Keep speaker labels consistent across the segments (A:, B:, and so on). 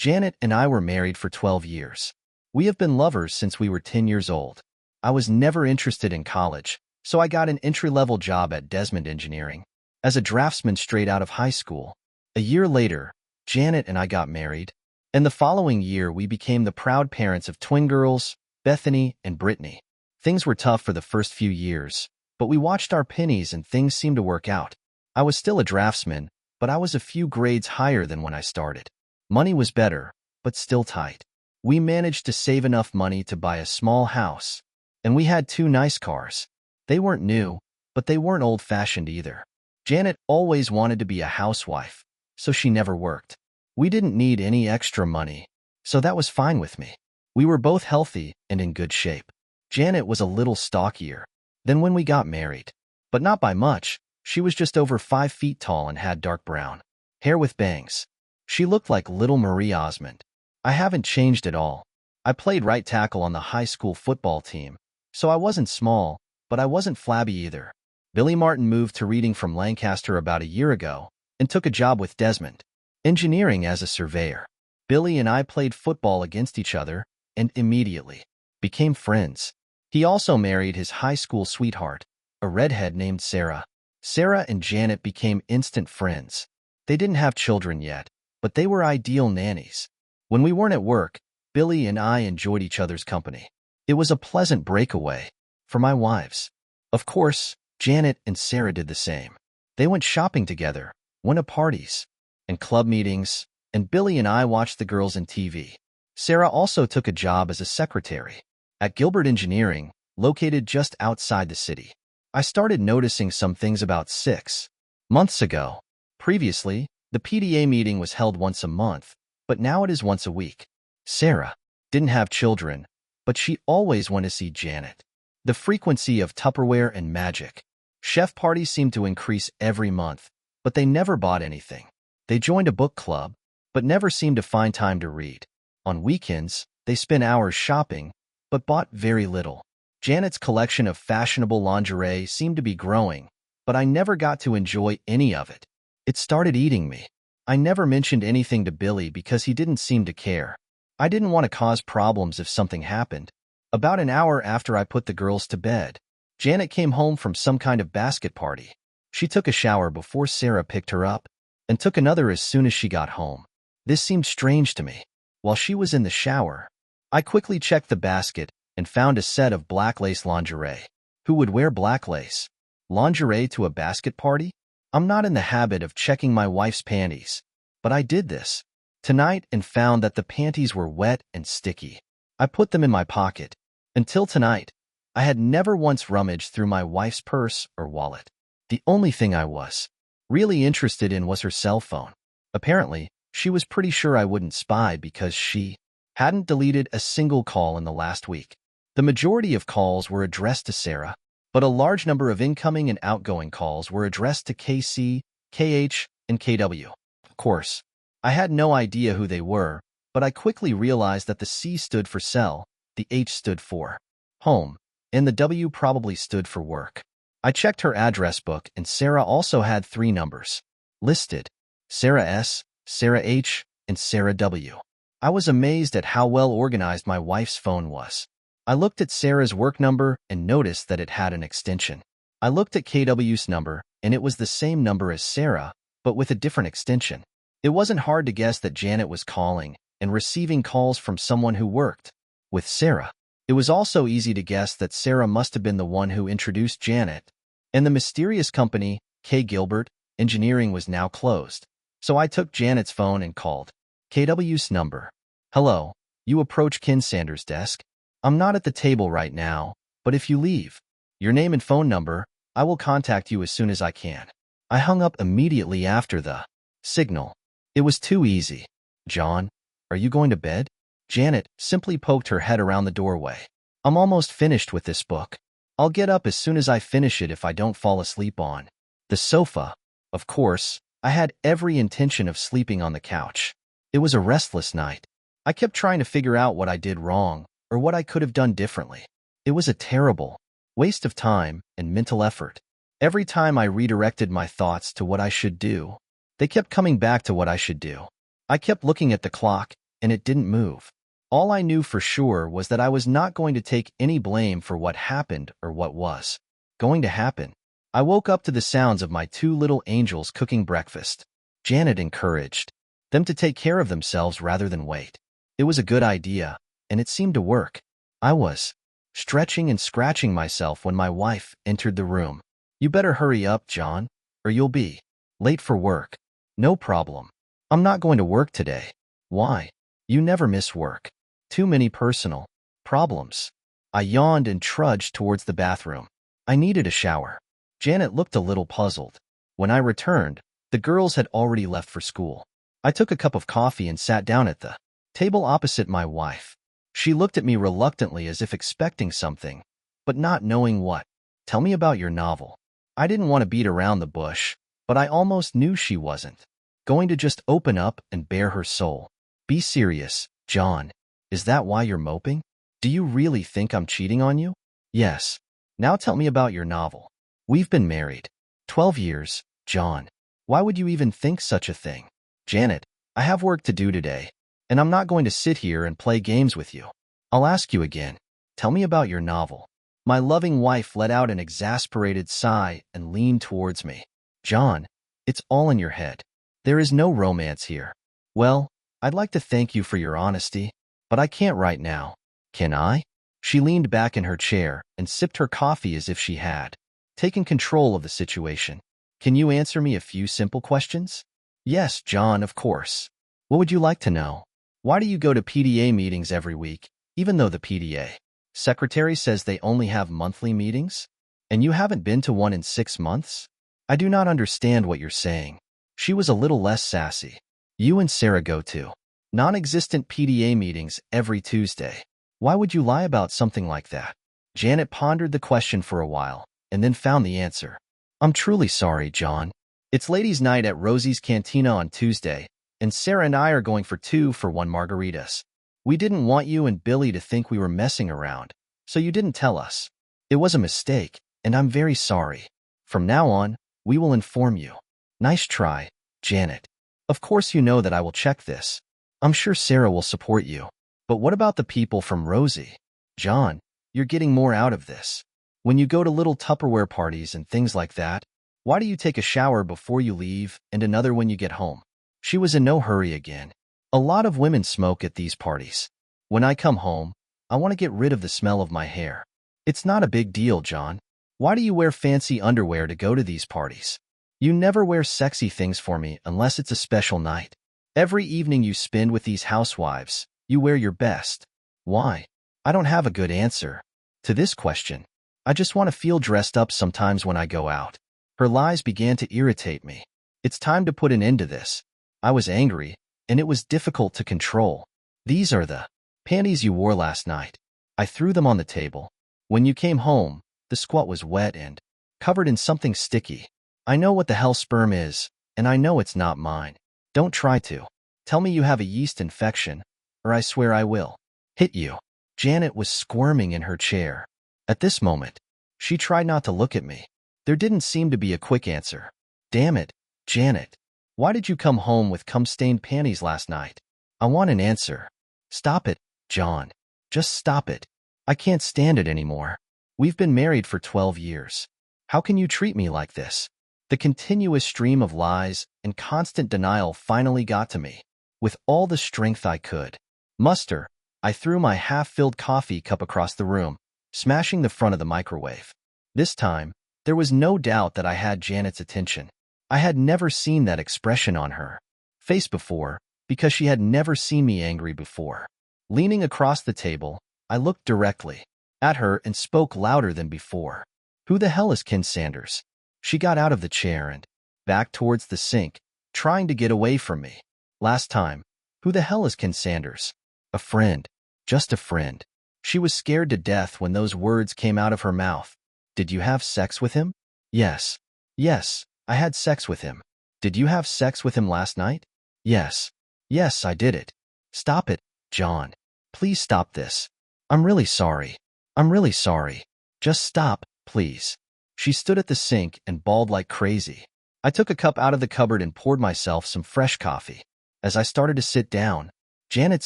A: Janet and I were married for 12 years. We have been lovers since we were 10 years old. I was never interested in college, so I got an entry-level job at Desmond Engineering as a draftsman straight out of high school. A year later, Janet and I got married, and the following year we became the proud parents of twin girls, Bethany and Brittany. Things were tough for the first few years, but we watched our pennies and things seemed to work out. I was still a draftsman, but I was a few grades higher than when I started. Money was better, but still tight. We managed to save enough money to buy a small house, and we had 2 nice cars. They weren't new, but they weren't old-fashioned either. Janet always wanted to be a housewife, so she never worked. We didn't need any extra money, so that was fine with me. We were both healthy and in good shape. Janet was a little stockier than when we got married, but not by much. She was just over 5 feet tall and had dark brown hair with bangs. She looked like little Marie Osmond. I haven't changed at all. I played right tackle on the high school football team, so I wasn't small, but I wasn't flabby either. Billy Martin moved to Reading from Lancaster about a year ago and took a job with Desmond Engineering as a surveyor. Billy and I played football against each other and immediately became friends. He also married his high school sweetheart, a redhead named Sarah. Sarah and Janet became instant friends. They didn't have children yet, but they were ideal nannies. When we weren't at work, Billy and I enjoyed each other's company. It was a pleasant breakaway for my wives. Of course, Janet and Sarah did the same. They went shopping together, went to parties and club meetings, and Billy and I watched the girls in TV. Sarah also took a job as a secretary at Gilbert Engineering, located just outside the city. I started noticing some things about 6 months ago. Previously, the PDA meeting was held once a month, but now it is once a week. Sarah didn't have children, but she always went to see Janet. The frequency of Tupperware and Magic Chef parties seemed to increase every month, but they never bought anything. They joined a book club, but never seemed to find time to read. On weekends, they spent hours shopping, but bought very little. Janet's collection of fashionable lingerie seemed to be growing, but I never got to enjoy any of it. It started eating me. I never mentioned anything to Billy because he didn't seem to care. I didn't want to cause problems if something happened. About an hour after I put the girls to bed, Janet came home from some kind of basket party. She took a shower before Sarah picked her up and took another as soon as she got home. This seemed strange to me. While she was in the shower, I quickly checked the basket and found a set of black lace lingerie. Who would wear black lace lingerie to a basket party? I'm not in the habit of checking my wife's panties, but I did this tonight and found that the panties were wet and sticky. I put them in my pocket. Until tonight, I had never once rummaged through my wife's purse or wallet. The only thing I was really interested in was her cell phone. Apparently, she was pretty sure I wouldn't spy because she hadn't deleted a single call in the last week. The majority of calls were addressed to Sarah, but a large number of incoming and outgoing calls were addressed to KC, KH, and KW. Of course, I had no idea who they were, but I quickly realized that the C stood for cell, the H stood for home, and the W probably stood for work. I checked her address book, and Sarah also had 3 numbers listed: Sarah S., Sarah H., and Sarah W. I was amazed at how well organized my wife's phone was. I looked at Sarah's work number and noticed that it had an extension. I looked at KW's number, and it was the same number as Sarah, but with a different extension. It wasn't hard to guess that Janet was calling and receiving calls from someone who worked with Sarah. It was also easy to guess that Sarah must have been the one who introduced Janet, and the mysterious company, K. Gilbert Engineering, was now closed. So I took Janet's phone and called KW's number. Hello, you approach Ken Sanders' desk. I'm not at the table right now, but if you leave your name and phone number, I will contact you as soon as I can. I hung up immediately after the signal. It was too easy. John, are you going to bed? Janet simply poked her head around the doorway. I'm almost finished with this book. I'll get up as soon as I finish it if I don't fall asleep on the sofa. Of course, I had every intention of sleeping on the couch. It was a restless night. I kept trying to figure out what I did wrong or what I could have done differently. It was a terrible waste of time and mental effort. Every time I redirected my thoughts to what I should do, they kept coming back to what I should do. I kept looking at the clock, and it didn't move. All I knew for sure was that I was not going to take any blame for what happened or what was going to happen. I woke up to the sounds of my two little angels cooking breakfast. Janet encouraged them to take care of themselves rather than wait. It was a good idea, and it seemed to work. I was stretching and scratching myself when my wife entered the room. "You better hurry up, John, or you'll be late for work." "No problem. I'm not going to work today." "Why? You never miss work." "Too many personal problems." I yawned and trudged towards the bathroom. I needed a shower. Janet looked a little puzzled. When I returned, the girls had already left for school. I took a cup of coffee and sat down at the table opposite my wife. She looked at me reluctantly as if expecting something, but not knowing what. "Tell me about your novel." I didn't want to beat around the bush, but I almost knew she wasn't going to just open up and bare her soul. "Be serious, John. Is that why you're moping? Do you really think I'm cheating on you?" "Yes." "Now tell me about your novel." "We've been married 12 years, John. Why would you even think such a thing?" "Janet, I have work to do today, and I'm not going to sit here and play games with you." "I'll ask you again. Tell me about your novel." My loving wife let out an exasperated sigh and leaned towards me. "John, it's all in your head. There is no romance here." "Well, I'd like to thank you for your honesty, but I can't right now." "Can I?" She leaned back in her chair and sipped her coffee as if she had taken control of the situation. "Can you answer me a few simple questions?" "Yes, John, of course." "What would you like to know?" "Why do you go to PDA meetings every week, even though the PDA secretary says they only have monthly meetings? And you haven't been to one in 6 months?" "I do not understand what you're saying." She was a little less sassy. "You and Sarah go to non-existent PDA meetings every Tuesday. Why would you lie about something like that?" Janet pondered the question for a while and then found the answer. "I'm truly sorry, John. It's ladies' night at Rosie's Cantina on Tuesday, and Sarah and I are going for 2-for-1 margaritas. We didn't want you and Billy to think we were messing around, so you didn't tell us. It was a mistake, and I'm very sorry. From now on, we will inform you." "Nice try, Janet. Of course you know that I will check this. I'm sure Sarah will support you. But what about the people from Rosie?" "John, you're getting more out of this. When you go to little Tupperware parties and things like that, why do you take a shower before you leave and another when you get home?" She was in no hurry again. "A lot of women smoke at these parties. When I come home, I want to get rid of the smell of my hair." "It's not a big deal, John. Why do you wear fancy underwear to go to these parties? You never wear sexy things for me unless it's a special night. Every evening you spend with these housewives, you wear your best. Why?" I don't have a good answer to this question. I just want to feel dressed up sometimes when I go out. Her lies began to irritate me. "It's time to put an end to this." I was angry, and it was difficult to control. "These are the panties you wore last night." I threw them on the table. "When you came home, the squat was wet and covered in something sticky. I know what the hell sperm is, and I know it's not mine. Don't try to tell me you have a yeast infection, or I swear I will hit you." Janet was squirming in her chair. At this moment, she tried not to look at me. There didn't seem to be a quick answer. "Damn it, Janet. Why did you come home with cum-stained panties last night?" "I want an answer." "Stop it, John. Just stop it. I can't stand it anymore. We've been married for 12 years. How can you treat me like this?" The continuous stream of lies and constant denial finally got to me. With all the strength I could muster, I threw my half-filled coffee cup across the room, smashing the front of the microwave. This time, there was no doubt that I had Janet's attention. I had never seen that expression on her face before, because she had never seen me angry before. Leaning across the table, I looked directly at her and spoke louder than before. "Who the hell is Ken Sanders?" She got out of the chair and backed towards the sink, trying to get away from me. "Last time, who the hell is Ken Sanders?" "A friend. Just a friend." She was scared to death when those words came out of her mouth. "Did you have sex with him?" "Yes. Yes, I had sex with him." "Did you have sex with him last night?" "Yes. Yes, I did it." "Stop it, John. Please stop this. I'm really sorry. I'm really sorry. Just stop, please." She stood at the sink and bawled like crazy. I took a cup out of the cupboard and poured myself some fresh coffee. As I started to sit down, Janet's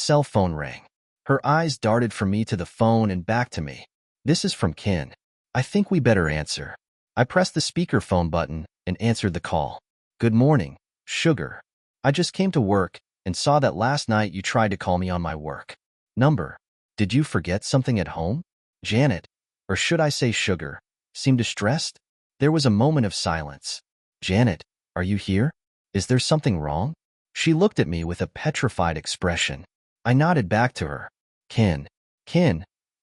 A: cell phone rang. Her eyes darted from me to the phone and back to me. This is from Ken. I think we better answer. I pressed the speakerphone button and answered the call. Good morning, sugar. I just came to work and saw that last night you tried to call me on my work number. Did you forget something at home? Janet, or should I say sugar, seemed distressed. There was a moment of silence. Janet, are you here? Is there something wrong? She looked at me with a petrified expression. I nodded back to her. Ken.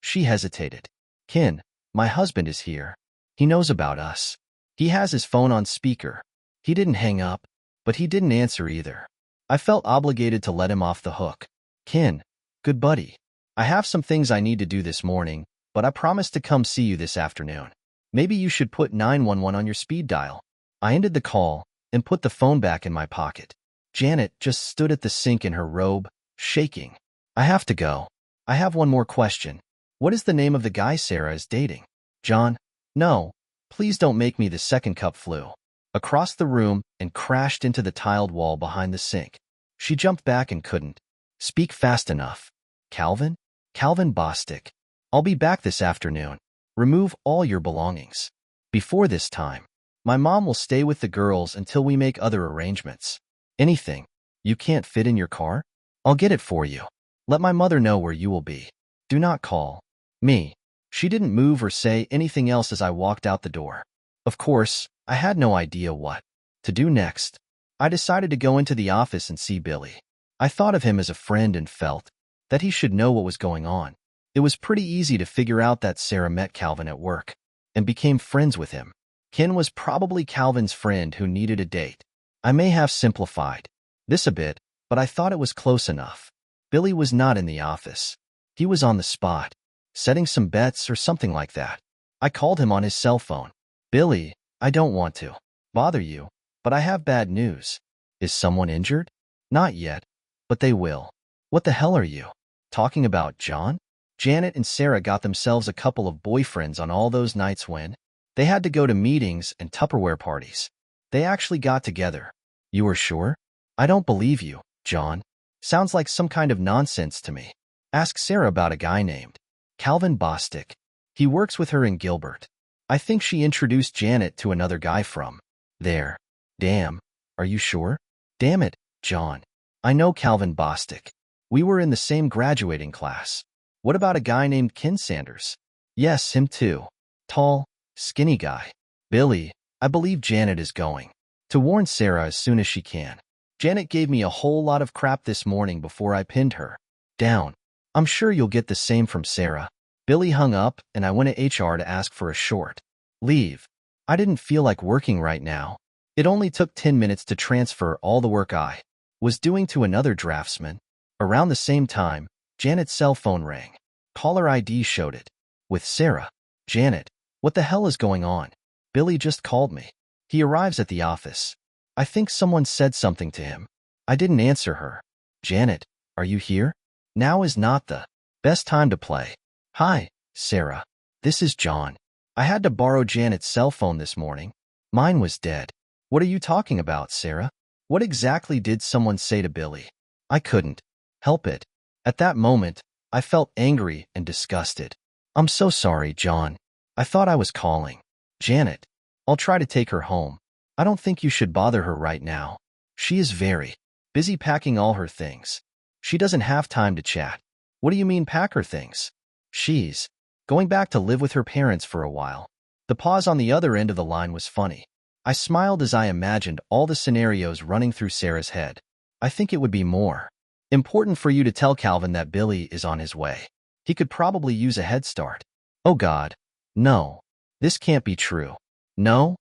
A: She hesitated. Ken, my husband is here. He knows about us. He has his phone on speaker. He didn't hang up, but he didn't answer either. I felt obligated to let him off the hook. Ken, good buddy. I have some things I need to do this morning, but I promised to come see you this afternoon. Maybe you should put 911 on your speed dial. I ended the call and put the phone back in my pocket. Janet just stood at the sink in her robe, shaking. I have to go. I have one more question. What is the name of the guy Sarah is dating? John? No. Please don't make me the second cup flew across the room and crashed into the tiled wall behind the sink. She jumped back and couldn't speak fast enough. Calvin? Calvin Bostic. I'll be back this afternoon. Remove all your belongings. Before this time, my mom will stay with the girls until we make other arrangements. Anything you can't fit in your car? I'll get it for you. Let my mother know where you will be. Do not call me. She didn't move or say anything else as I walked out the door. Of course, I had no idea what to do next. I decided to go into the office and see Billy. I thought of him as a friend and felt that he should know what was going on. It was pretty easy to figure out that Sarah met Calvin at work and became friends with him. Ken was probably Calvin's friend who needed a date. I may have simplified this a bit, but I thought it was close enough. Billy was not in the office. He was on the spot, setting some bets or something like that. I called him on his cell phone. Billy, I don't want to bother you, but I have bad news. Is someone injured? Not yet, but they will. What the hell are you talking about, John? Janet and Sarah got themselves a couple of boyfriends on all those nights when they had to go to meetings and Tupperware parties. They actually got together. You are sure? I don't believe you, John. Sounds like some kind of nonsense to me. Ask Sarah about a guy named Calvin Bostic. He works with her in Gilbert. I think she introduced Janet to another guy from there. Damn. Are you sure? Damn it, John. I know Calvin Bostic. We were in the same graduating class. What about a guy named Ken Sanders? Yes, him too. Tall, skinny guy. Billy, I believe Janet is going to warn Sarah as soon as she can. Janet gave me a whole lot of crap this morning before I pinned her down. I'm sure you'll get the same from Sarah. Billy hung up and I went to HR to ask for a short leave. I didn't feel like working right now. It only took 10 minutes to transfer all the work I was doing to another draftsman. Around the same time, Janet's cell phone rang. Caller ID showed it. With Sarah. Janet, what the hell is going on? Billy just called me. He arrives at the office. I think someone said something to him. I didn't answer her. Janet, are you here? Now is not the best time to play. Hi, Sarah. This is John. I had to borrow Janet's cell phone this morning. Mine was dead. What are you talking about, Sarah? What exactly did someone say to Billy? I couldn't help it. At that moment, I felt angry and disgusted. I'm so sorry, John. I thought I was calling Janet. I'll try to take her home. I don't think you should bother her right now. She is very busy packing all her things. She doesn't have time to chat. What do you mean pack her things? She's going back to live with her parents for a while. The pause on the other end of the line was funny. I smiled as I imagined all the scenarios running through Sarah's head. I think it would be more important for you to tell Calvin that Billy is on his way. He could probably use a head start. Oh God. No. This can't be true. No.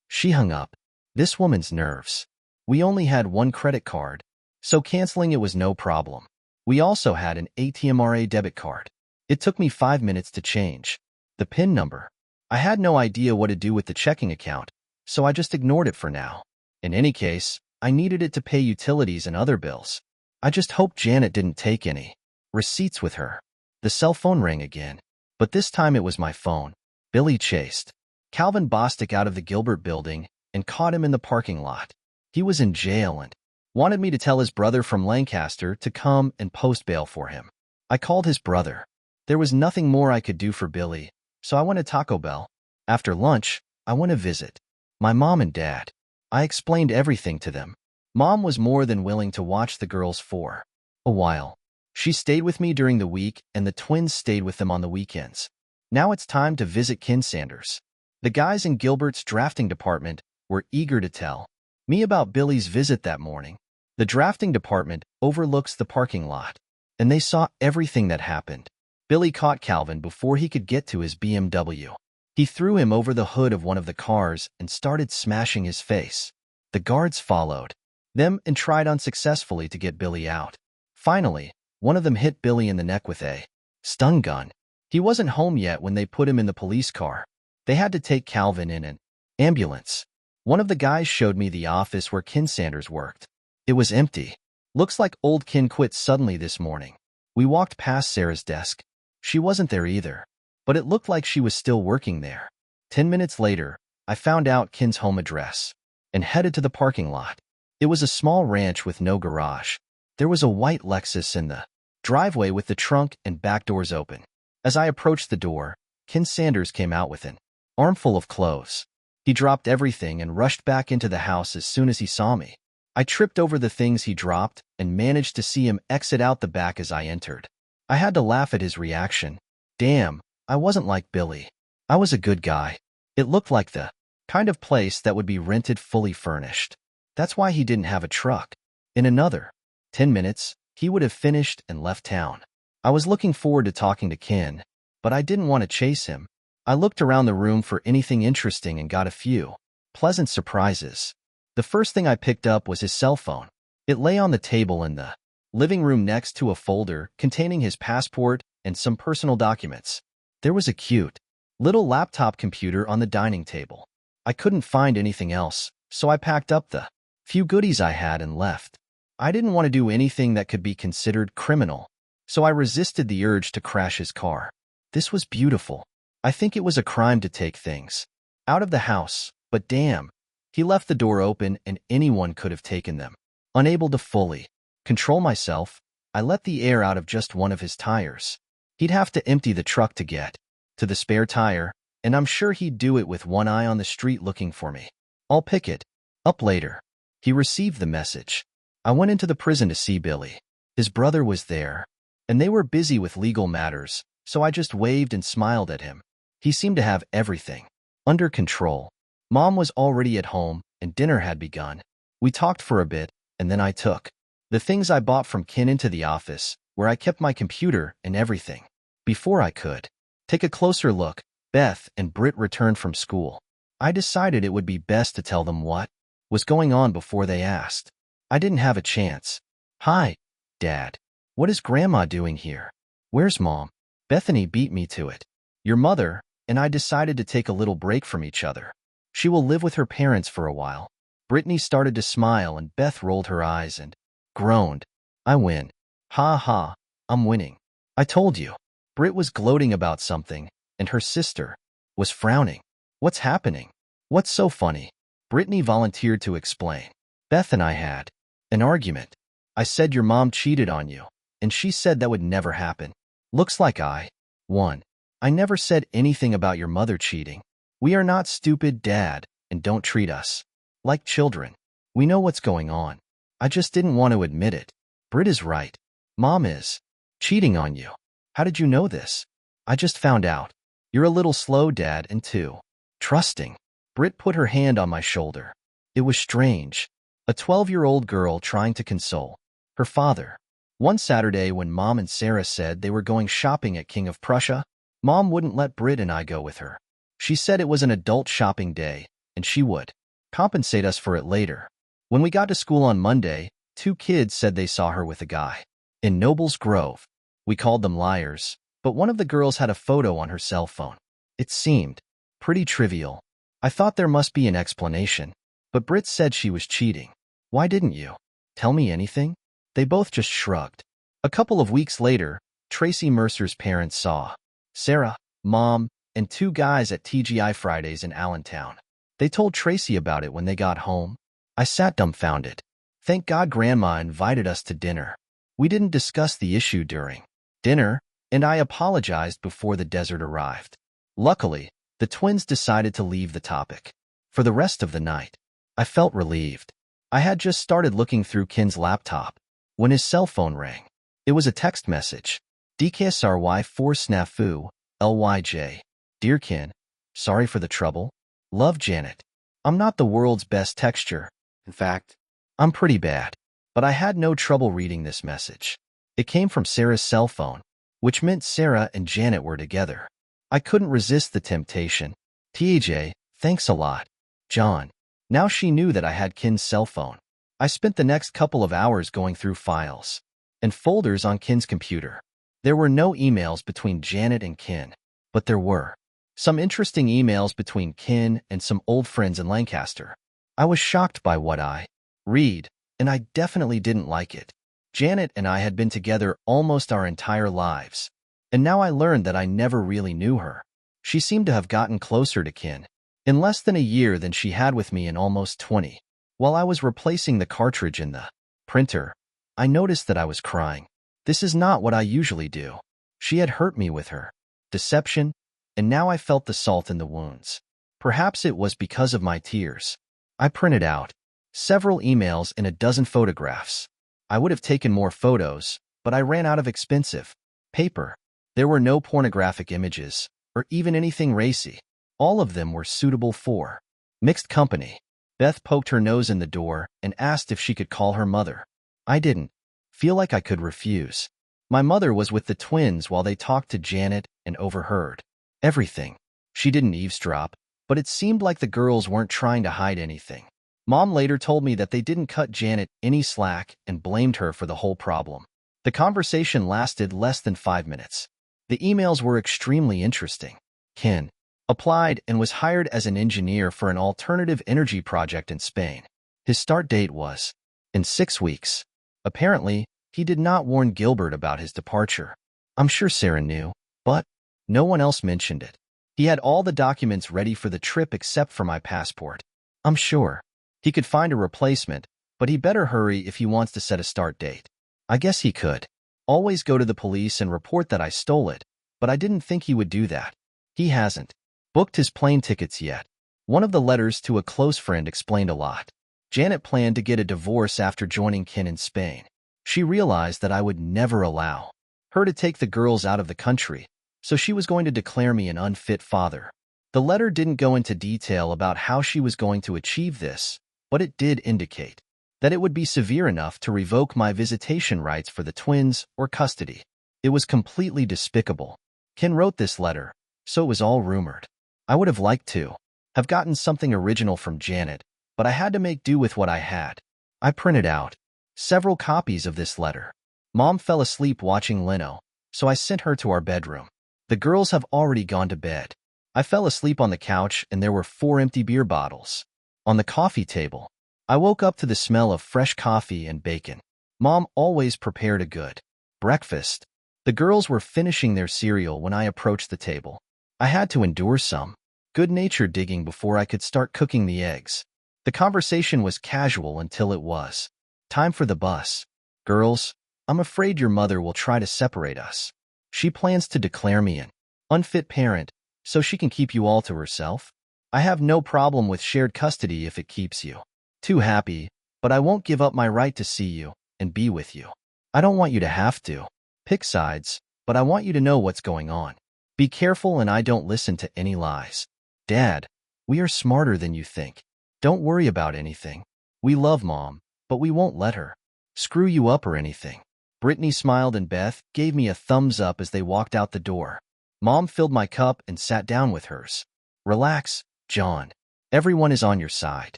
A: She hung up. This woman's nerves. We only had one credit card, so canceling it was no problem. We also had an ATMRA debit card. It took me 5 minutes to change the PIN number. I had no idea what to do with the checking account, so I just ignored it for now. In any case, I needed it to pay utilities and other bills. I just hoped Janet didn't take any receipts with her. The cell phone rang again, but this time it was my phone. Billy chased Calvin Bostic out of the Gilbert building and caught him in the parking lot. He was in jail and Wanted me to tell his brother from Lancaster to come and post bail for him. I called his brother. There was nothing more I could do for Billy, so I went to Taco Bell. After lunch, I went to visit my mom and dad. I explained everything to them. Mom was more than willing to watch the girls for a while. She stayed with me during the week, and the twins stayed with them on the weekends. Now it's time to visit Ken Sanders. The guys in Gilbert's drafting department were eager to tell me about Billy's visit that morning. The drafting department overlooks the parking lot, and they saw everything that happened. Billy caught Calvin before he could get to his BMW. He threw him over the hood of one of the cars and started smashing his face. The guards followed them and tried unsuccessfully to get Billy out. Finally, one of them hit Billy in the neck with a stun gun. He wasn't home yet when they put him in the police car. They had to take Calvin in an ambulance. One of the guys showed me the office where Ken Sanders worked. It was empty. Looks like old Ken quit suddenly this morning. We walked past Sarah's desk. She wasn't there either, but it looked like she was still working there. 10 minutes later, I found out Ken's home address and headed to the parking lot. It was a small ranch with no garage. There was a white Lexus in the driveway with the trunk and back doors open. As I approached the door, Ken Sanders came out with an armful of clothes. He dropped everything and rushed back into the house as soon as he saw me. I tripped over the things he dropped and managed to see him exit out the back as I entered. I had to laugh at his reaction. Damn, I wasn't like Billy. I was a good guy. It looked like the kind of place that would be rented fully furnished. That's why he didn't have a truck. In another 10 minutes, he would have finished and left town. I was looking forward to talking to Ken, but I didn't want to chase him. I looked around the room for anything interesting and got a few pleasant surprises. The first thing I picked up was his cell phone. It lay on the table in the living room next to a folder containing his passport and some personal documents. There was a cute little laptop computer on the dining table. I couldn't find anything else, so I packed up the few goodies I had and left. I didn't want to do anything that could be considered criminal, so I resisted the urge to crash his car. This was beautiful. I think it was a crime to take things out of the house, but damn, he left the door open and anyone could have taken them. Unable to fully control myself, I let the air out of just one of his tires. He'd have to empty the truck to get to the spare tire, and I'm sure he'd do it with one eye on the street looking for me. I'll pick it up later. He received the message. I went into the prison to see Billy. His brother was there, and they were busy with legal matters, so I just waved and smiled at him. He seemed to have everything under control. Mom was already at home, and dinner had begun. We talked for a bit, and then I took the things I bought from Ken into the office, where I kept my computer and everything. Before I could take a closer look, Beth and Britt returned from school. I decided it would be best to tell them what was going on before they asked. I didn't have a chance. Hi, Dad. What is Grandma doing here? Where's Mom? Bethany beat me to it. Your mother and I decided to take a little break from each other. She will live with her parents for a while. Brittany started to smile and Beth rolled her eyes and groaned. I win. Ha ha, I'm winning. I told you. Britt was gloating about something, and her sister was frowning. What's happening? What's so funny? Brittany volunteered to explain. Beth and I had an argument. I said your mom cheated on you, and she said that would never happen. Looks like I won. I never said anything about your mother cheating. We are not stupid, Dad, and don't treat us like children. We know what's going on. I just didn't want to admit it. Britt is right. Mom is cheating on you. How did you know this? I just found out. You're a little slow, Dad, and too trusting. Britt put her hand on my shoulder. It was strange. A 12-year-old girl trying to console her father. One Saturday when Mom and Sarah said they were going shopping at King of Prussia, Mom wouldn't let Britt and I go with her. She said it was an adult shopping day, and she would compensate us for it later. When we got to school on Monday, 2 kids said they saw her with a guy in Nobles Grove. We called them liars, but one of the girls had a photo on her cell phone. It seemed pretty trivial. I thought there must be an explanation, but Britt said she was cheating. Why didn't you tell me anything? They both just shrugged. A couple of weeks later, Tracy Mercer's parents saw Sarah, Mom, and 2 guys at TGI Fridays in Allentown. They told Tracy about it when they got home. I sat dumbfounded. Thank God Grandma invited us to dinner. We didn't discuss the issue during dinner, and I apologized before the dessert arrived. Luckily, the twins decided to leave the topic. For the rest of the night, I felt relieved. I had just started looking through Ken's laptop when his cell phone rang. It was a text message. DKSRY 4 Snafu, LYJ. Dear Ken, sorry for the trouble. Love, Janet. I'm not the world's best texture. In fact, I'm pretty bad. But I had no trouble reading this message. It came from Sarah's cell phone, which meant Sarah and Janet were together. I couldn't resist the temptation. TJ, thanks a lot. John. Now she knew that I had Ken's cell phone. I spent the next couple of hours going through files and folders on Ken's computer. There were no emails between Janet and Ken, but there were some interesting emails between Ken and some old friends in Lancaster. I was shocked by what I read, and I definitely didn't like it. Janet and I had been together almost our entire lives, and now I learned that I never really knew her. She seemed to have gotten closer to Ken in less than a year than she had with me in almost 20. While I was replacing the cartridge in the printer, I noticed that I was crying. This is not what I usually do. She had hurt me with her deception, and now I felt the salt in the wounds. Perhaps it was because of my tears. I printed out several emails and a dozen photographs. I would have taken more photos, but I ran out of expensive paper. There were no pornographic images, or even anything racy. All of them were suitable for mixed company. Beth poked her nose in the door and asked if she could call her mother. I didn't feel like I could refuse. My mother was with the twins while they talked to Janet and overheard everything. She didn't eavesdrop, but it seemed like the girls weren't trying to hide anything. Mom later told me that they didn't cut Janet any slack and blamed her for the whole problem. The conversation lasted less than 5 minutes. The emails were extremely interesting. Ken applied and was hired as an engineer for an alternative energy project in Spain. His start date was in 6 weeks. Apparently, he did not warn Gilbert about his departure. I'm sure Sarah knew, but no one else mentioned it. He had all the documents ready for the trip except for my passport. I'm sure he could find a replacement, but he better hurry if he wants to set a start date. I guess he could always go to the police and report that I stole it, but I didn't think he would do that. He hasn't booked his plane tickets yet. One of the letters to a close friend explained a lot. Janet planned to get a divorce after joining Ken in Spain. She realized that I would never allow her to take the girls out of the country, so she was going to declare me an unfit father. The letter didn't go into detail about how she was going to achieve this, but it did indicate that it would be severe enough to revoke my visitation rights for the twins or custody. It was completely despicable. Ken wrote this letter, so it was all rumored. I would have liked to have gotten something original from Janet, but I had to make do with what I had. I printed out several copies of this letter. Mom fell asleep watching Leno, so I sent her to our bedroom. The girls have already gone to bed. I fell asleep on the couch and there were 4 empty beer bottles on the coffee table. I woke up to the smell of fresh coffee and bacon. Mom always prepared a good breakfast. The girls were finishing their cereal when I approached the table. I had to endure some good-natured digging before I could start cooking the eggs. The conversation was casual until it was time for the bus. Girls, I'm afraid your mother will try to separate us. She plans to declare me an unfit parent so she can keep you all to herself. I have no problem with shared custody if it keeps you too happy, but I won't give up my right to see you and be with you. I don't want you to have to pick sides, but I want you to know what's going on. Be careful and I don't listen to any lies. Dad, we are smarter than you think. Don't worry about anything. We love Mom, but we won't let her screw you up or anything. Brittany smiled and Beth gave me a thumbs up as they walked out the door. Mom filled my cup and sat down with hers. Relax, John. Everyone is on your side.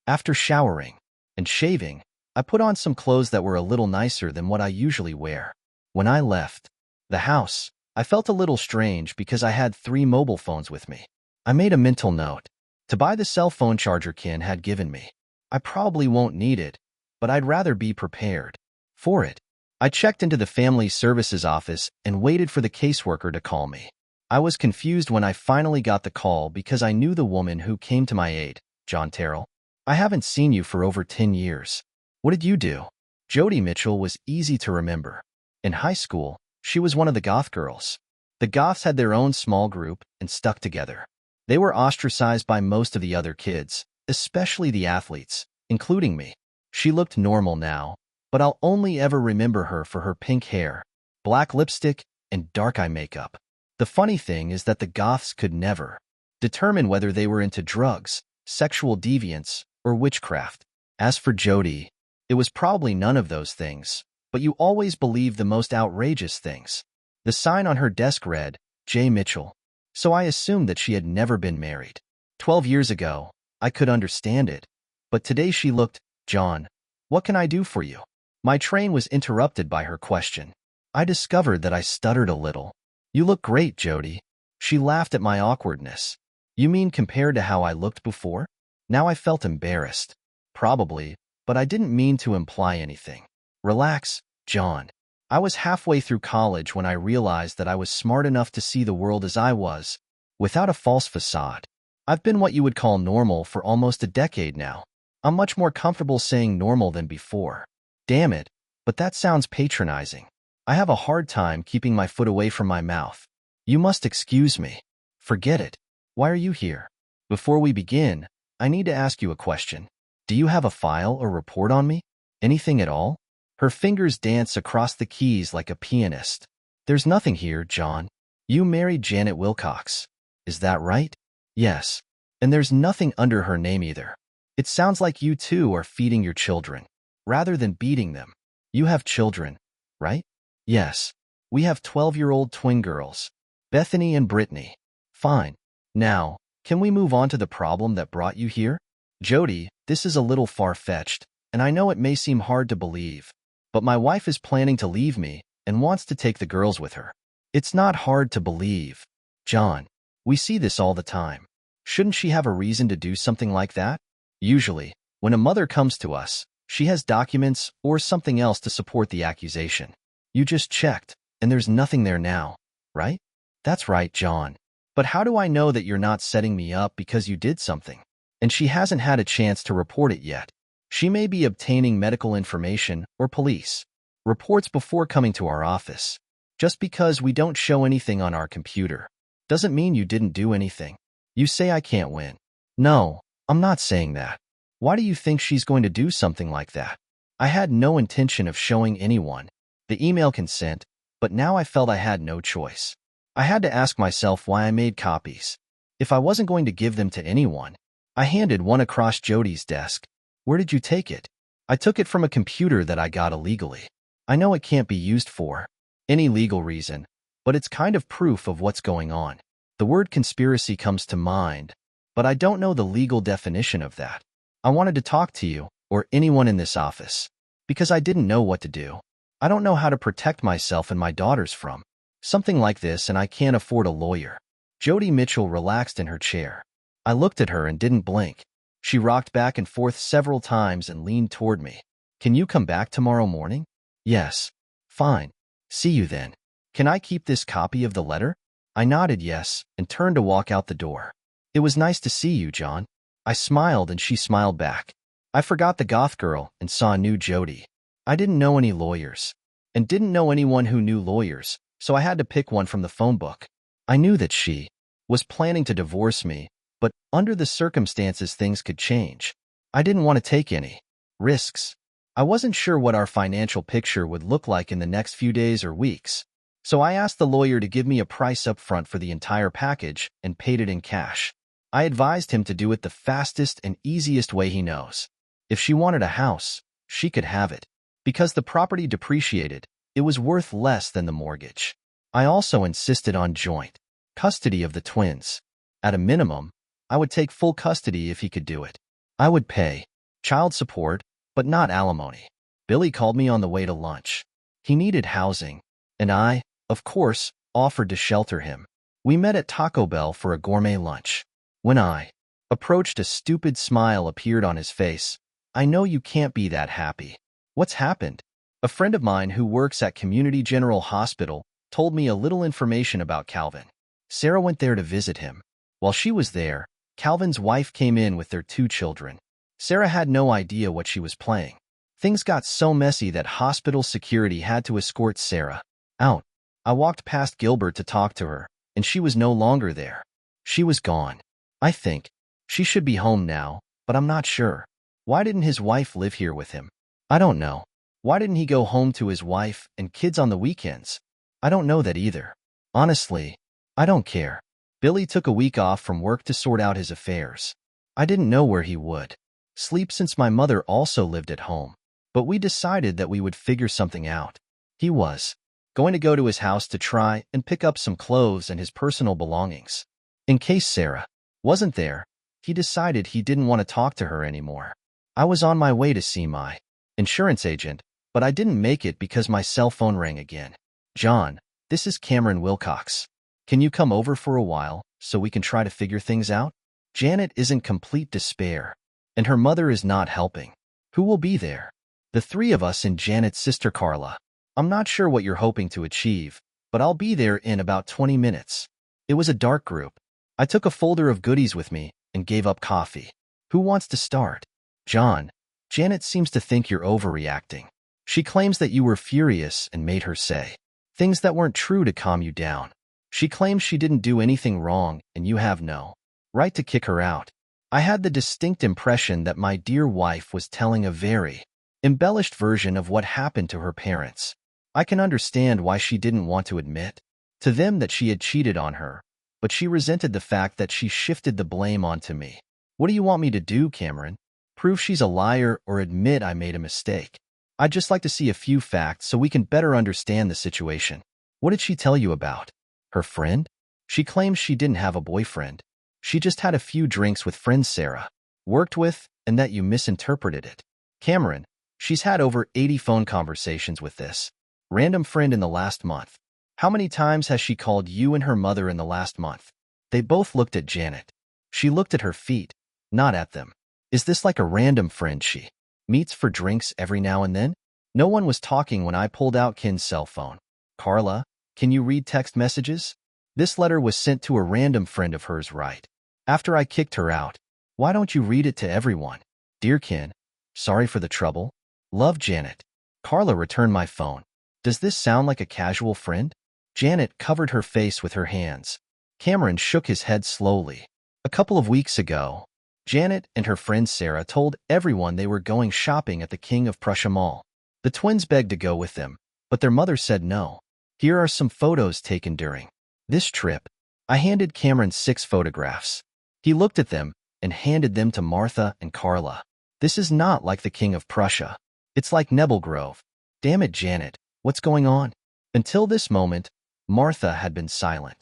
A: After showering and shaving, I put on some clothes that were a little nicer than what I usually wear. When I left the house, I felt a little strange because I had 3 mobile phones with me. I made a mental note to buy the cell phone charger Ken had given me. I probably won't need it, but I'd rather be prepared for it. I checked into the family services office and waited for the caseworker to call me. I was confused when I finally got the call because I knew the woman who came to my aid. John Terrell, I haven't seen you for over 10 years. What did you do? Jody Mitchell was easy to remember. In high school, she was one of the goth girls. The goths had their own small group and stuck together. They were ostracized by most of the other kids, especially the athletes, including me. She looked normal now, but I'll only ever remember her for her pink hair, black lipstick, and dark eye makeup. The funny thing is that the goths could never determine whether they were into drugs, sexual deviance, or witchcraft. As for Jody, it was probably none of those things, but you always believe the most outrageous things. The sign on her desk read, J. Mitchell, so I assumed that she had never been married. 12 years ago, I could understand it, but today she looked, John, what can I do for you? My train was interrupted by her question. I discovered that I stuttered a little. You look great, Jody. She laughed at my awkwardness. You mean compared to how I looked before? Now I felt embarrassed. Probably, but I didn't mean to imply anything. Relax, John. I was halfway through college when I realized that I was smart enough to see the world as I was, without a false facade. I've been what you would call normal for almost a decade now. I'm much more comfortable saying normal than before. Damn it, but that sounds patronizing. I have a hard time keeping my foot away from my mouth. You must excuse me. Forget it. Why are you here? Before we begin, I need to ask you a question. Do you have a file or report on me? Anything at all? Her fingers dance across the keys like a pianist. There's nothing here, John. You married Janet Wilcox. Is that right? Yes. And there's nothing under her name either. It sounds like you two are feeding your children, rather than beating them. You have children, right? Yes. We have 12-year-old twin girls, Bethany and Brittany. Fine. Now, can we move on to the problem that brought you here? Jody, this is a little far-fetched, and I know it may seem hard to believe, but my wife is planning to leave me and wants to take the girls with her. It's not hard to believe. John, we see this all the time. Shouldn't she have a reason to do something like that? Usually, when a mother comes to us, she has documents or something else to support the accusation. You just checked, and there's nothing there now, right? That's right, John. But how do I know that you're not setting me up because you did something? And she hasn't had a chance to report it yet. She may be obtaining medical information or police reports before coming to our office. Just because we don't show anything on our computer doesn't mean you didn't do anything. You say I can't win. No, I'm not saying that. Why do you think she's going to do something like that? I had no intention of showing anyone the email consent, but now I felt I had no choice. I had to ask myself why I made copies. If I wasn't going to give them to anyone, I handed one across Jody's desk. Where did you take it? I took it from a computer that I got illegally. I know it can't be used for any legal reason, but it's kind of proof of what's going on. The word conspiracy comes to mind, but I don't know the legal definition of that. I wanted to talk to you, or anyone in this office, because I didn't know what to do. I don't know how to protect myself and my daughters from something like this, and I can't afford a lawyer. Jody Mitchell relaxed in her chair. I looked at her and didn't blink. She rocked back and forth several times and leaned toward me. Can you come back tomorrow morning? Yes. Fine. See you then. Can I keep this copy of the letter? I nodded yes and turned to walk out the door. It was nice to see you, John. I smiled and she smiled back. I forgot the goth girl and saw a new Jody. I didn't know any lawyers and didn't know anyone who knew lawyers, so I had to pick one from the phone book. I knew that she was planning to divorce me, but under the circumstances things could change. I didn't want to take any risks. I wasn't sure what our financial picture would look like in the next few days or weeks, so I asked the lawyer to give me a price up front for the entire package and paid it in cash. I advised him to do it the fastest and easiest way he knows. If she wanted a house, she could have it. Because the property depreciated, it was worth less than the mortgage. I also insisted on joint custody of the twins. At a minimum, I would take full custody if he could do it. I would pay child support, but not alimony. Billy called me on the way to lunch. He needed housing, and I, of course, offered to shelter him. We met at Taco Bell for a gourmet lunch. When I approached, a stupid smile appeared on his face. I know you can't be that happy. What's happened? A friend of mine who works at Community General Hospital told me a little information about Calvin. Sarah went there to visit him. While she was there, Calvin's wife came in with their 2 children. Sarah had no idea what she was playing. Things got so messy that hospital security had to escort Sarah out. I walked past Gilbert to talk to her, and she was no longer there. She was gone. I think she should be home now, but I'm not sure. Why didn't his wife live here with him? I don't know. Why didn't he go home to his wife and kids on the weekends? I don't know that either. Honestly, I don't care. Billy took a week off from work to sort out his affairs. I didn't know where he would sleep since my mother also lived at home, but we decided that we would figure something out. He was going to go to his house to try and pick up some clothes and his personal belongings. In case Sarah wasn't there, he decided he didn't want to talk to her anymore. I was on my way to see my insurance agent, but I didn't make it because my cell phone rang again. John, this is Cameron Wilcox. Can you come over for a while so we can try to figure things out? Janet is in complete despair, and her mother is not helping. Who will be there? The three of us and Janet's sister Carla. I'm not sure what you're hoping to achieve, but I'll be there in about 20 minutes. It was a dark group. I took a folder of goodies with me and gave up coffee. Who wants to start? John, Janet seems to think you're overreacting. She claims that you were furious and made her say things that weren't true to calm you down. She claims she didn't do anything wrong and you have no right to kick her out. I had the distinct impression that my dear wife was telling a very embellished version of what happened to her parents. I can understand why she didn't want to admit to them that she had cheated on her, but she resented the fact that she shifted the blame onto me. What do you want me to do, Cameron? Prove she's a liar or admit I made a mistake? I'd just like to see a few facts so we can better understand the situation. What did she tell you about her friend? She claims she didn't have a boyfriend. She just had a few drinks with friends Sarah worked with, and that you misinterpreted it. Cameron, she's had over 80 phone conversations with this random friend in the last month. How many times has she called you and her mother in the last month? They both looked at Janet. She looked at her feet, not at them. Is this like a random friend she meets for drinks every now and then? No one was talking when I pulled out Ken's cell phone. Carla, can you read text messages? This letter was sent to a random friend of hers right after I kicked her out. Why don't you read it to everyone? Dear Ken, sorry for the trouble. Love, Janet. Carla returned my phone. Does this sound like a casual friend? Janet covered her face with her hands. Cameron shook his head slowly. A couple of weeks ago, Janet and her friend Sarah told everyone they were going shopping at the King of Prussia Mall. The twins begged to go with them, but their mother said no. Here are some photos taken during this trip. I handed Cameron 6 photographs. He looked at them and handed them to Martha and Carla. This is not like the King of Prussia. It's like Nebel Grove. Damn it, Janet, what's going on? Until this moment, Martha had been silent.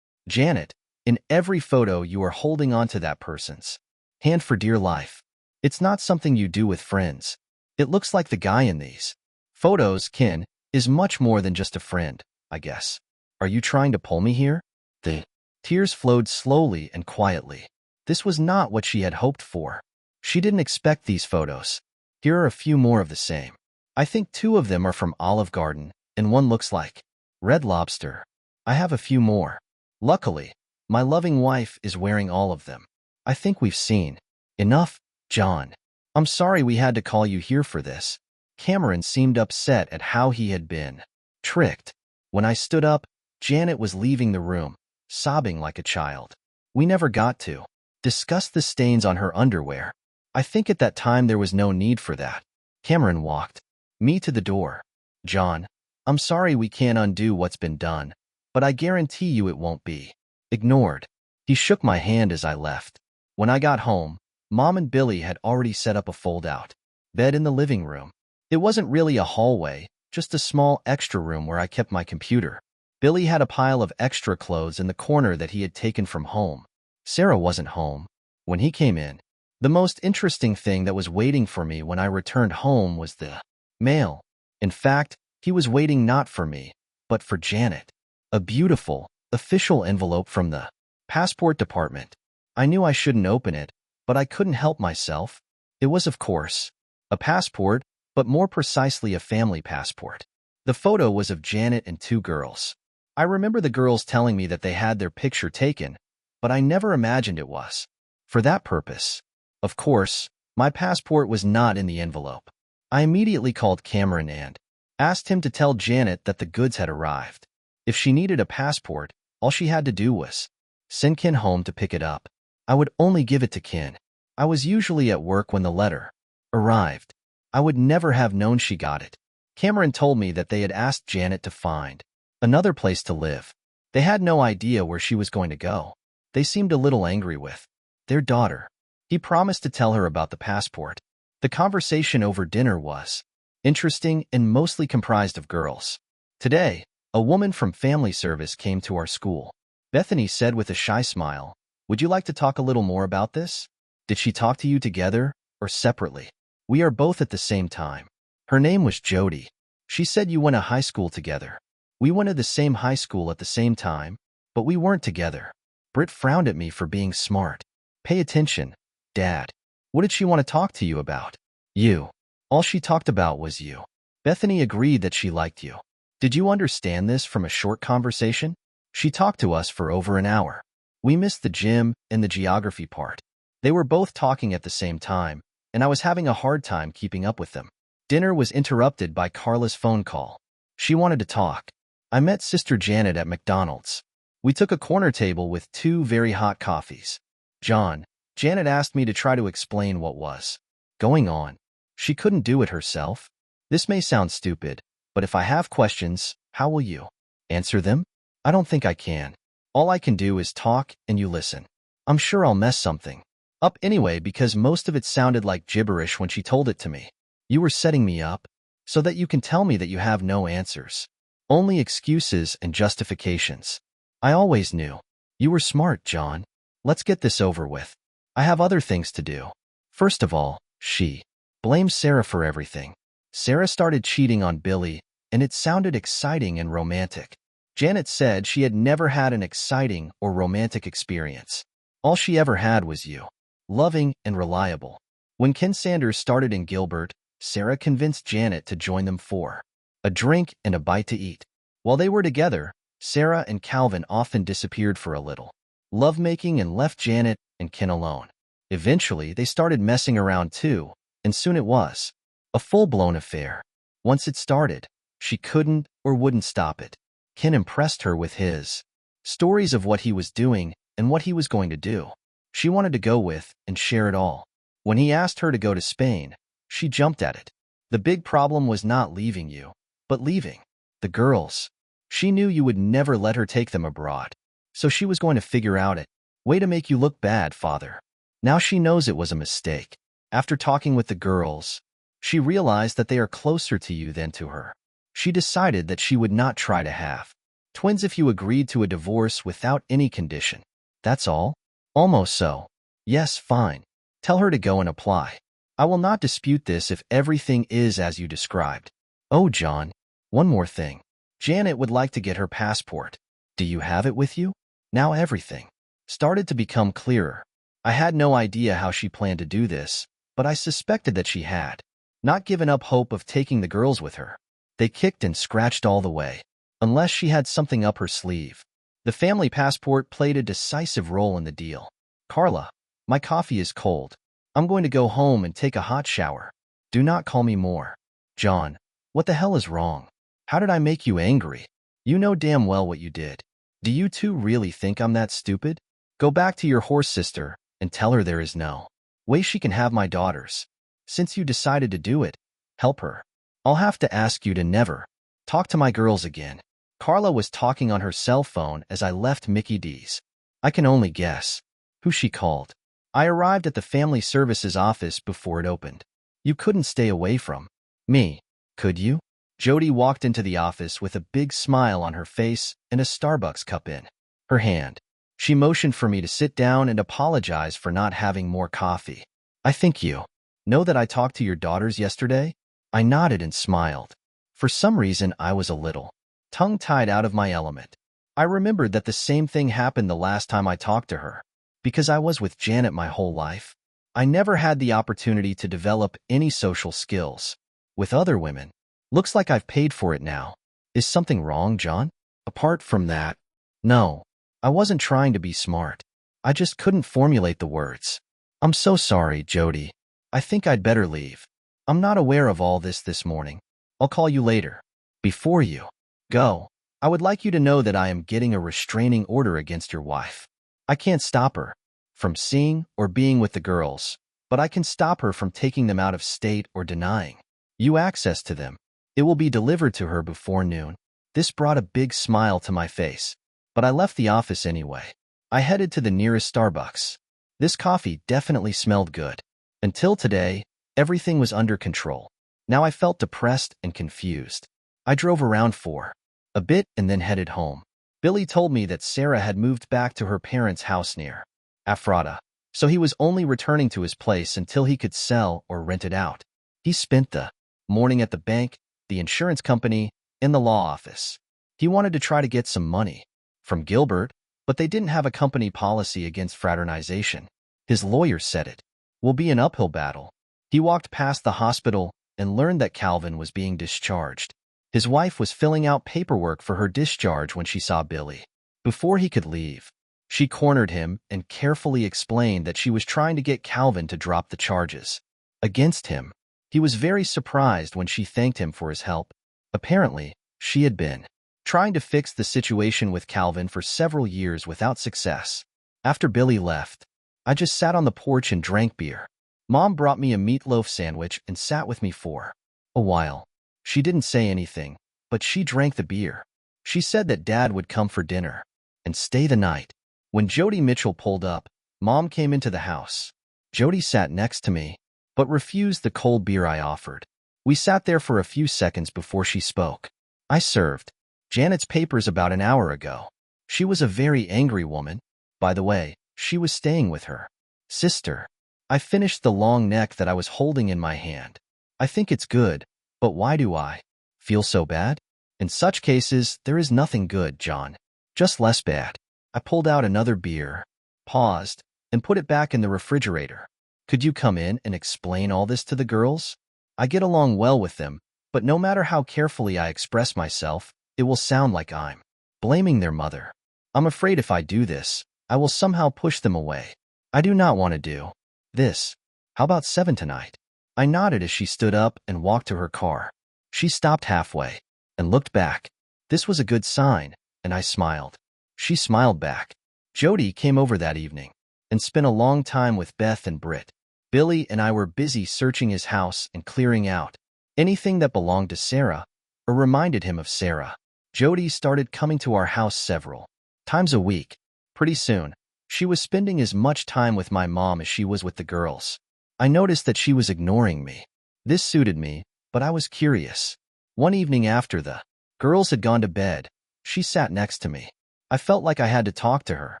A: Janet, in every photo you are holding on to that person's hand for dear life. It's not something you do with friends. It looks like the guy in these photos, Ken, is much more than just a friend, I guess. Are you trying to pull me here? The tears flowed slowly and quietly. This was not what she had hoped for. She didn't expect these photos. Here are a few more of the same. I think 2 of them are from Olive Garden, and one looks like Red Lobster. I have a few more. Luckily, my loving wife is wearing all of them. I think we've seen enough, John. I'm sorry we had to call you here for this. Cameron seemed upset at how he had been tricked. When I stood up, Janet was leaving the room, sobbing like a child. We never got to discuss the stains on her underwear. I think at that time there was no need for that. Cameron walked me to the door. John, I'm sorry we can't undo what's been done, but I guarantee you it won't be ignored. He shook my hand as I left. When I got home, Mom and Billy had already set up a fold-out bed in the living room. It wasn't really a hallway, just a small extra room where I kept my computer. Billy had a pile of extra clothes in the corner that he had taken from home. Sarah wasn't home when he came in. The most interesting thing that was waiting for me when I returned home was the mail. In fact, he was waiting not for me, but for Janet. A beautiful, official envelope from the passport department. I knew I shouldn't open it, but I couldn't help myself. It was, of course, a passport, but more precisely a family passport. The photo was of Janet and 2 girls. I remember the girls telling me that they had their picture taken, but I never imagined it was for that purpose. Of course, my passport was not in the envelope. I immediately called Cameron and asked him to tell Janet that the goods had arrived. If she needed a passport, all she had to do was send Ken home to pick it up. I would only give it to Ken. I was usually at work when the letter arrived. I would never have known she got it. Cameron told me that they had asked Janet to find another place to live. They had no idea where she was going to go. They seemed a little angry with their daughter. He promised to tell her about the passport. The conversation over dinner was interesting and mostly comprised of girls. Today, a woman from family service came to our school. Bethany said with a shy smile, "Would you like to talk a little more about this? Did she talk to you together or separately?" "We are both at the same time." Her name was Jody. "She said you went to high school together." "We went to the same high school at the same time, but we weren't together." Britt frowned at me for being smart. "Pay attention, Dad. What did she want to talk to you about?" "You." "All she talked about was you." Bethany agreed that she liked you. "Did you understand this from a short conversation?" "She talked to us for over an hour. We missed the gym and the geography part. They were both talking at the same time, and I was having a hard time keeping up with them." Dinner was interrupted by Carla's phone call. She wanted to talk. I met Sister Janet at McDonald's. We took a corner table with 2 very hot coffees. "John," Janet asked me to try to explain what was going on. She couldn't do it herself. "This may sound stupid, but if I have questions, how will you answer them?" "I don't think I can. All I can do is talk and you listen. I'm sure I'll mess something up anyway because most of it sounded like gibberish when she told it to me. You were setting me up so that you can tell me that you have no answers. Only excuses and justifications. I always knew. You were smart, John. Let's get this over with. I have other things to do." First of all, she blamed Sarah for everything. Sarah started cheating on Billy, and it sounded exciting and romantic. Janet said she had never had an exciting or romantic experience. All she ever had was you. Loving and reliable. When Ken Sanders started in Gilbert, Sarah convinced Janet to join them for a drink and a bite to eat. While they were together, Sarah and Calvin often disappeared for a little lovemaking and left Janet and Ken alone. Eventually, they started messing around too, and soon it was a full-blown affair. Once it started, she couldn't or wouldn't stop it. Ken impressed her with his stories of what he was doing and what he was going to do. She wanted to go with and share it all. When he asked her to go to Spain, she jumped at it. The big problem was not leaving you, but leaving the girls. She knew you would never let her take them abroad, so she was going to figure out it. Way to make you look bad, Father. Now she knows it was a mistake. After talking with the girls, she realized that they are closer to you than to her. She decided that she would not try to have twins if you agreed to a divorce without any condition. That's all? Almost so. Yes, fine. Tell her to go and apply. I will not dispute this if everything is as you described. Oh, John, one more thing. Janet would like to get her passport. Do you have it with you? Now everything started to become clearer. I had no idea how she planned to do this, but I suspected that she had not given up hope of taking the girls with her. They kicked and scratched all the way, unless she had something up her sleeve. The family passport played a decisive role in the deal. Carla, my coffee is cold. I'm going to go home and take a hot shower. Do not call me more. John, what the hell is wrong? How did I make you angry? You know damn well what you did. Do you two really think I'm that stupid? Go back to your horse sister and tell her there is no way she can have my daughters. Since you decided to do it, help her. I'll have to ask you to never talk to my girls again. Carla was talking on her cell phone as I left Mickey D's. I can only guess who she called. I arrived at the family services office before it opened. You couldn't stay away from me, could you? Jody walked into the office with a big smile on her face and a Starbucks cup in her hand. She motioned for me to sit down and apologize for not having more coffee. I think you know that I talked to your daughters yesterday? I nodded and smiled. For some reason, I was a little tongue-tied out of my element. I remembered that the same thing happened the last time I talked to her. Because I was with Janet my whole life, I never had the opportunity to develop any social skills with other women. Looks like I've paid for it now. Is something wrong, John? Apart from that, no. I wasn't trying to be smart. I just couldn't formulate the words. I'm so sorry, Jody. I think I'd better leave. I'm not aware of all this morning. I'll call you later. Before you go, I would like you to know that I am getting a restraining order against your wife. I can't stop her from seeing or being with the girls, but I can stop her from taking them out of state or denying you access to them. It will be delivered to her before noon. This brought a big smile to my face, but I left the office anyway. I headed to the nearest Starbucks. This coffee definitely smelled good. Until today, everything was under control. Now I felt depressed and confused. I drove around for a bit and then headed home. Billy told me that Sarah had moved back to her parents' house near Ephrata, so he was only returning to his place until he could sell or rent it out. He spent the morning at the bank, the insurance company, and the law office. He wanted to try to get some money from Gilbert, but they didn't have a company policy against fraternization. His lawyer said it will be an uphill battle. He walked past the hospital and learned that Calvin was being discharged. His wife was filling out paperwork for her discharge when she saw Billy. Before he could leave, she cornered him and carefully explained that she was trying to get Calvin to drop the charges against him. He was very surprised when she thanked him for his help. Apparently, she had been trying to fix the situation with Calvin for several years without success. After Billy left, I just sat on the porch and drank beer. Mom brought me a meatloaf sandwich and sat with me for a while. She didn't say anything, but she drank the beer. She said that Dad would come for dinner and stay the night. When Jody Mitchell pulled up, Mom came into the house. Jody sat next to me, but refused the cold beer I offered. We sat there for a few seconds before she spoke. I served Janet's papers about an hour ago. She was a very angry woman. By the way, she was staying with her sister. I finished the long neck that I was holding in my hand. I think it's good, but why do I feel so bad? In such cases, there is nothing good, John. Just less bad. I pulled out another beer, paused, and put it back in the refrigerator. Could you come in and explain all this to the girls? I get along well with them, but no matter how carefully I express myself, it will sound like I'm blaming their mother. I'm afraid if I do this, I will somehow push them away. I do not want to do this. How about 7 tonight? I nodded as she stood up and walked to her car. She stopped halfway and looked back. This was a good sign, and I smiled. She smiled back. Jody came over that evening and spent a long time with Beth and Britt. Billy and I were busy searching his house and clearing out anything that belonged to Sarah or reminded him of Sarah. Jody started coming to our house several times a week. Pretty soon, she was spending as much time with my mom as she was with the girls. I noticed that she was ignoring me. This suited me, but I was curious. One evening after the girls had gone to bed, she sat next to me. I felt like I had to talk to her.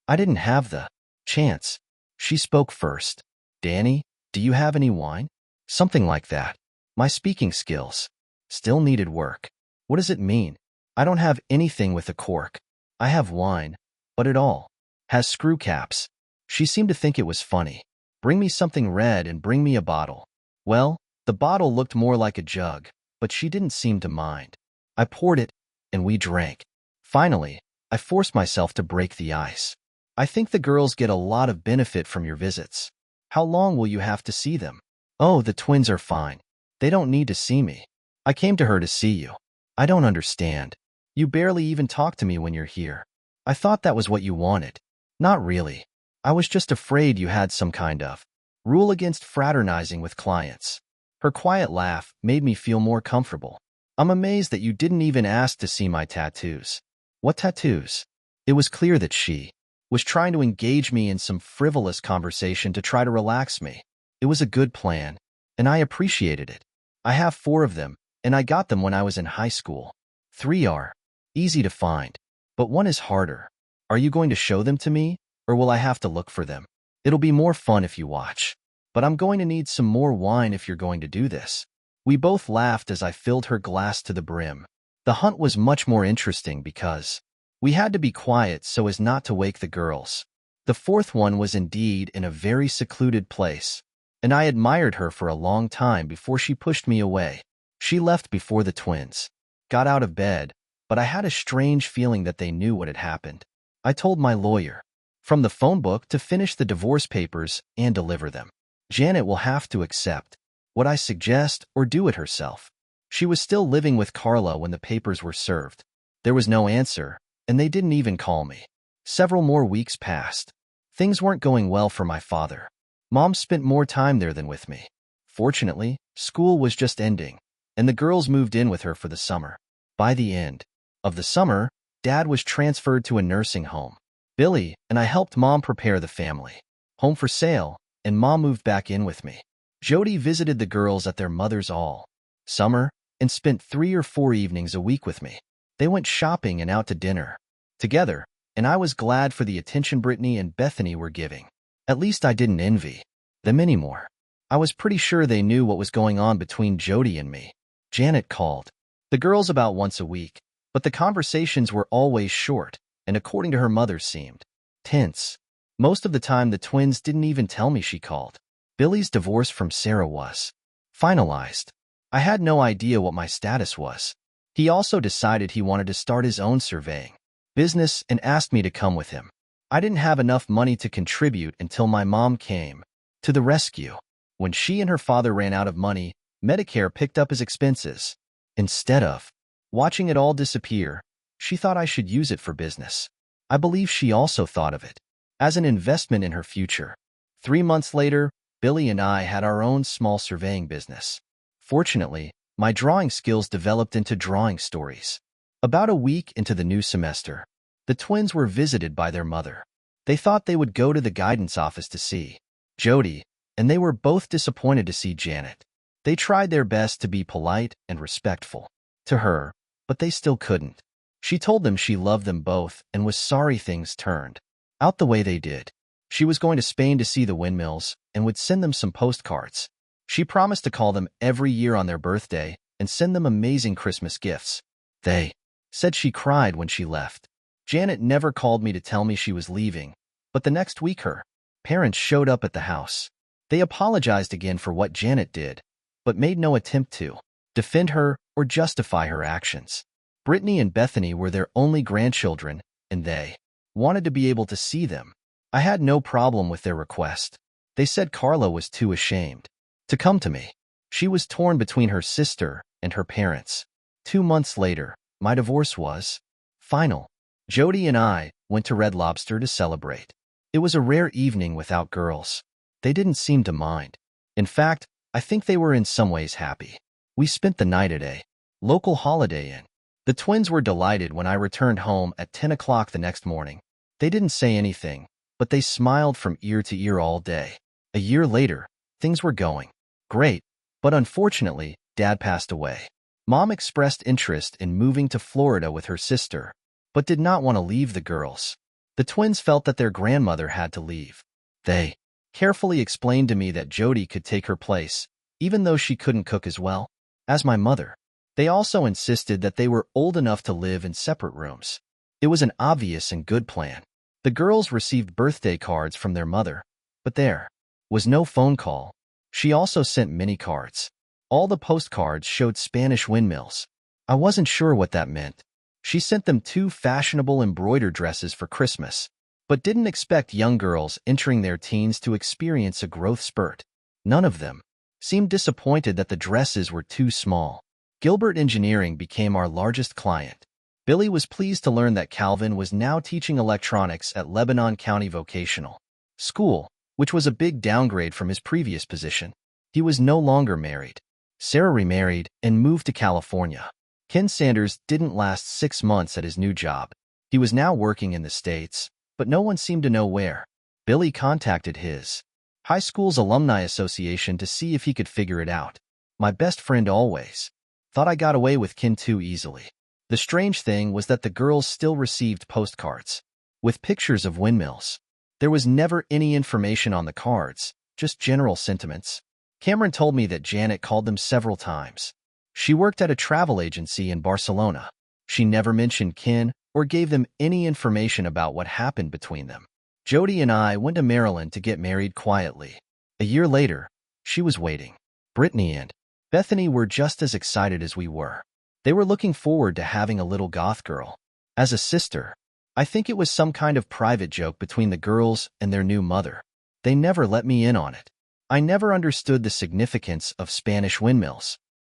A: I didn't have the chance. She spoke first. Danny, do you have any wine? Something like that. My speaking skills still needed work. What does it mean? I don't have anything with a cork. I have wine, but it all has screw caps. She seemed to think it was funny. Bring me something red and bring me a bottle. Well, the bottle looked more like a jug, but she didn't seem to mind. I poured it, and we drank. Finally, I forced myself to break the ice. I think the girls get a lot of benefit from your visits. How long will you have to see them? Oh, the twins are fine. They don't need to see me. I came to her to see you. I don't understand. You barely even talk to me when you're here. I thought that was what you wanted. Not really. I was just afraid you had some kind of rule against fraternizing with clients. Her quiet laugh made me feel more comfortable. I'm amazed that you didn't even ask to see my tattoos. What tattoos? It was clear that she was trying to engage me in some frivolous conversation to try to relax me. It was a good plan, and I appreciated it. I have 4 of them, and I got them when I was in high school. 3 are easy to find, but 1 is harder. Are you going to show them to me, or will I have to look for them? It'll be more fun if you watch. But I'm going to need some more wine if you're going to do this. We both laughed as I filled her glass to the brim. The hunt was much more interesting because we had to be quiet so as not to wake the girls. The 4th one was indeed in a very secluded place, and I admired her for a long time before she pushed me away. She left before the twins got out of bed, but I had a strange feeling that they knew what had happened. I told my lawyer from the phone book to finish the divorce papers and deliver them. Janet will have to accept Would I suggest or do it herself? She was still living with Carla when the papers were served. There was no answer, and they didn't even call me. Several more weeks passed. Things weren't going well for my father. Mom spent more time there than with me. Fortunately, school was just ending, and the girls moved in with her for the summer. By the end of the summer, Dad was transferred to a nursing home. Billy and I helped Mom prepare the family home for sale, and Mom moved back in with me. Jody visited the girls at their mother's all summer and spent 3 or 4 evenings a week with me. They went shopping and out to dinner together, and I was glad for the attention Brittany and Bethany were giving. At least I didn't envy them anymore. I was pretty sure they knew what was going on between Jody and me. Janet called the girls about once a week, but the conversations were always short, and according to her mother seemed tense. Most of the time the twins didn't even tell me she called. Billy's divorce from Sarah was finalized. I had no idea what my status was. He also decided he wanted to start his own surveying business and asked me to come with him. I didn't have enough money to contribute until my mom came to the rescue. When she and her father ran out of money, Medicare picked up his expenses. Instead of watching it all disappear, she thought I should use it for business. I believe she also thought of it as an investment in her future. 3 months later, Billy and I had our own small surveying business. Fortunately, my drawing skills developed into drawing stories. About a week into the new semester, the twins were visited by their mother. They thought they would go to the guidance office to see Jody, and they were both disappointed to see Janet. They tried their best to be polite and respectful to her, but they still couldn't. She told them she loved them both and was sorry things turned out the way they did. She was going to Spain to see the windmills and would send them some postcards. She promised to call them every year on their birthday and send them amazing Christmas gifts. They said she cried when she left. Janet never called me to tell me she was leaving, but the next week her parents showed up at the house. They apologized again for what Janet did, but made no attempt to defend her or justify her actions. Brittany and Bethany were their only grandchildren, and they wanted to be able to see them. I had no problem with their request. They said Carla was too ashamed to come to me. She was torn between her sister and her parents. 2 months later, my divorce was final. Jody and I went to Red Lobster to celebrate. It was a rare evening without girls. They didn't seem to mind. In fact, I think they were in some ways happy. We spent the night at a local Holiday Inn. The twins were delighted when I returned home at 10 o'clock the next morning. They didn't say anything, but they smiled from ear to ear all day. A year later, things were going great, but unfortunately, Dad passed away. Mom expressed interest in moving to Florida with her sister, but did not want to leave the girls. The twins felt that their grandmother had to leave. They carefully explained to me that Jody could take her place, even though she couldn't cook as well as my mother. They also insisted that they were old enough to live in separate rooms. It was an obvious and good plan. The girls received birthday cards from their mother, but there was no phone call. She also sent mini cards. All the postcards showed Spanish windmills. I wasn't sure what that meant. She sent them 2 fashionable embroidered dresses for Christmas, but didn't expect young girls entering their teens to experience a growth spurt. None of them seemed disappointed that the dresses were too small. Gilbert Engineering became our largest client. Billy was pleased to learn that Calvin was now teaching electronics at Lebanon County Vocational School, which was a big downgrade from his previous position. He was no longer married. Sarah remarried and moved to California. Ken Sanders didn't last 6 months at his new job. He was now working in the States, but no one seemed to know where. Billy contacted his high school's alumni association to see if he could figure it out. My best friend always thought I got away with Ken too easily. The strange thing was that the girls still received postcards with pictures of windmills. There was never any information on the cards, just general sentiments. Cameron told me that Janet called them several times. She worked at a travel agency in Barcelona. She never mentioned Ken or gave them any information about what happened between them. Jody and I went to Maryland to get married quietly. A year later, she was waiting. Brittany and Bethany were just as excited as we were. They were looking forward to having a little goth girl as a sister. I think it was some kind of private joke between the girls and their new mother. They never let me in on it. I never understood the significance of Spanish windmills.